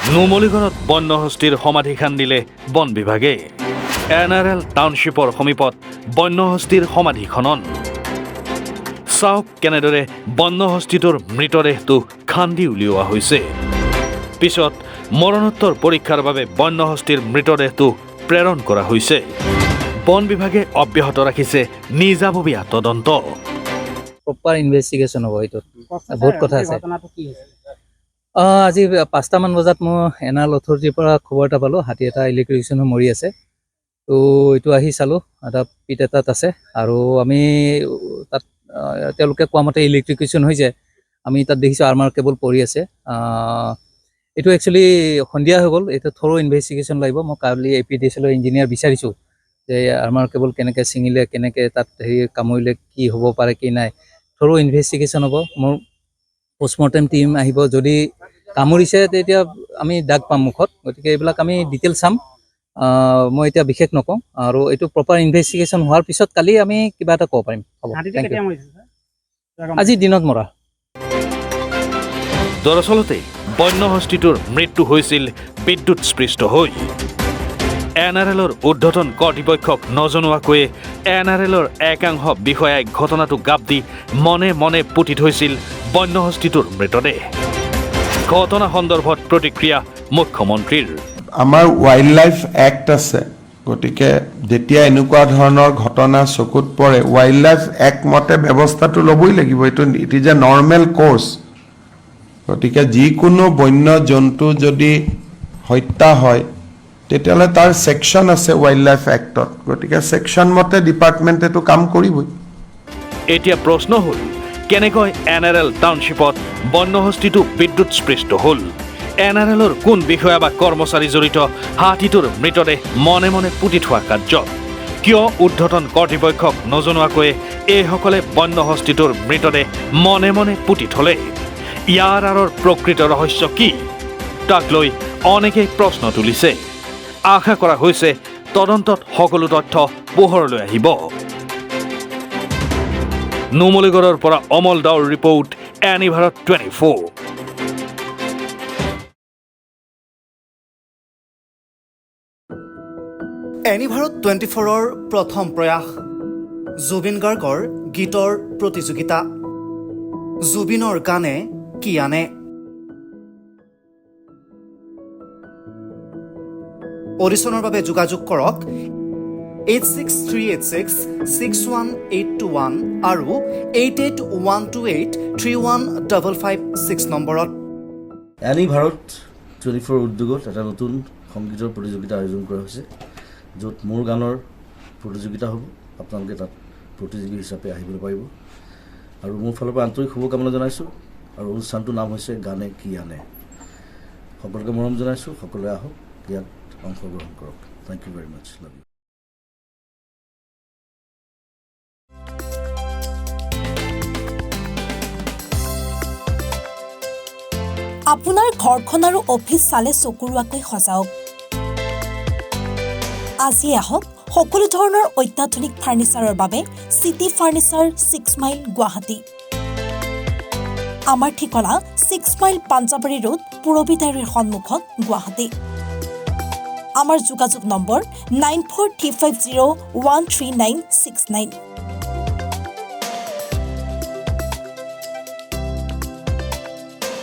নুমলীগড়ত বন্যহস্তীৰ সমাধি খান্দিলে বন বিভাগে NRL টাউনশ্বিপৰ সমীপত বন্যহস্তীৰ সমাধি খনন চাওক কেনেদৰে বন্যহস্তীটোৰ মৃতদেহটো খান্দি উলিওৱা হৈছে পিছত মৰণোত্তৰ পৰীক্ষাৰ বাবে বন্যহস্তীৰ মৃতদেহটো প্ৰেৰণ কৰা হৈছে বন বিভাগে অব্যাহত ৰাখিছে নিজাববীয়া তদন্ত প্ৰপাৰ ইনভেষ্টিগেশ্যন হ'ব এইটো বহুত কথা আছে আজি 5টামান বজাত মই NRL অথৰিটিৰ পৰা খবৰ এটা পালোঁ হাতী এটা ইলেক্ট্ৰিচিয়ান মৰি আছে তো এইটো আহি চালোঁ এটা পিট এটাত আছে আৰু আমি তাত তেওঁলোকে কোৱা মতে ইলেক্ট্ৰিচিয়ান হৈ যায় আমি তাত দেখিছোঁ আৰ্মাৰ কেবল পৰি আছে এইটো একচুৱেলি সন্ধিয়া হৈ গ'ল এইটো থৰ' ইনভেষ্টিগেশ্যন লাগিব মই কালি APDCL ইঞ্জিনিয়াৰ বিচাৰিছোঁ যে আৰ্মাৰ কেবল কেনেকৈ ছিঙিলে কেনেকৈ তাত কামুৰিলে কি হ'ব পাৰে কি নাই থৰ' ইনভেষ্টিগেশ্যন হ'ব মোৰ পোষ্টমৰ্টেম টিম আহিব যদি কামুৰিছে তেতিয়া আমি দাগ পাম মুখত গতিকে এইবিলাক আমি ডিটেইল চাম মই এতিয়া বিশেষ নকওঁ আৰু এইটো প্ৰপাৰ ইনভেষ্টিগেশ্যন হোৱাৰ পিছত কালি আমি কিবা এটা ক'ব পাৰিম হ'ব আজি দিনত মৰা দৰাচলতে বন্যহস্তীটোৰ মৃত্যু হৈছিল বিদ্যুৎস্পৃষ্ট হৈ NRLৰ ঊৰ্ধ্বতন কৰ্তৃপক্ষক নজনোৱাকৈয়ে NRLৰ একাংশ বিষয়াই ঘটনাটো গাপ দি মনে মনে পুতি থৈছিল বন্যহস্তীটোৰ মৃতদেহ ঘটনা সন্দৰ্ভত প্ৰতিক্ৰিয়া মুখ্যমন্ত্ৰীৰ আমাৰ ৱাইল্ড লাইফ এক্ট আছে গতিকে যেতিয়া এনেকুৱা ধৰণৰ ঘটনা চকুত পৰে ৱাইল্ড লাইফ এক্ট মতে ব্যৱস্থাটো ল'বই লাগিব এইটো it is a normal course গতিকে যিকোনো বন্য জন্তু যদি হত্যা হয় তেতিয়াহ'লে তাৰ ছেকশ্যন আছে ৱাইল্ড লাইফ এক্টত গতিকে ছেকশ্যন মতে ডিপাৰ্টমেণ্টেটো কাম কৰিবই এতিয়া প্ৰশ্ন হ'ল কেনেকৈ NRL টাউনশ্বিপত বন্যহস্তীটো বিদ্যুৎস্পৃষ্ট হ'ল NRLৰ কোন বিষয়া বা কৰ্মচাৰী জড়িত হাতীটোৰ মৃতদেহ মনে মনে পুতি থোৱা কাৰ্যত কিয় ঊৰ্ধ্বতন কৰ্তৃপক্ষক নজনোৱাকৈয়ে এইসকলে বন্যহস্তীটোৰ মৃতদেহ মনে মনে পুতি থলে ইয়াৰ আঁৰৰ প্ৰকৃত ৰহস্য কি তাক লৈ অনেকেই প্ৰশ্ন তুলিছে আশা কৰা হৈছে তদন্তত সকলো তথ্য পোহৰলৈ আহিব নুমলীগড়ৰ পৰা অমল দাউৰ ৰিপৰ্ট এনি ভাৰত 24 এনি ভাৰত 24ৰ প্ৰথম প্ৰয়াস জুবিন গাৰ্গৰ গীতৰ প্ৰতিযোগিতা জুবিনৰ গানে কি আনে অডিশ্যনৰ বাবে যোগাযোগ কৰক 8638661821 আৰু 8812831556 নম্বৰত এনি ভাৰত 24 উদ্যোগত এটা নতুন সংগীতৰ প্ৰতিযোগিতা আয়োজন কৰা হৈছে য'ত মোৰ গানৰ প্ৰতিযোগিতা হ'ব আপোনালোকে তাত প্ৰতিযোগী হিচাপে আহিবলৈ পাৰিব আৰু মোৰ ফালৰ পৰা আন্তৰিক শুভকামনা জনাইছোঁ আৰু অনুষ্ঠানটোৰ নাম হৈছে গানে কি আনে সকলোকে মৰম জনাইছোঁ সকলোৱে আহক ইয়াত অংশগ্ৰহণ কৰক thank you very much love you আপোনাৰ ঘৰখন আৰু অফিচ চালে চকুৰোৱাকৈ সজাওক আজি আহক সকলো ধৰণৰ অত্যাধুনিক ফাৰ্নিচাৰৰ বাবে চিটি ফাৰ্নিচাৰ 6 মাইল গুৱাহাটী আমাৰ ঠিকনা 6 মাইল পাঞ্জাবাৰী ৰোড পুৰবিদাৰীৰ সন্মুখত গুৱাহাটী আমাৰ যোগাযোগ নম্বৰ 9435013969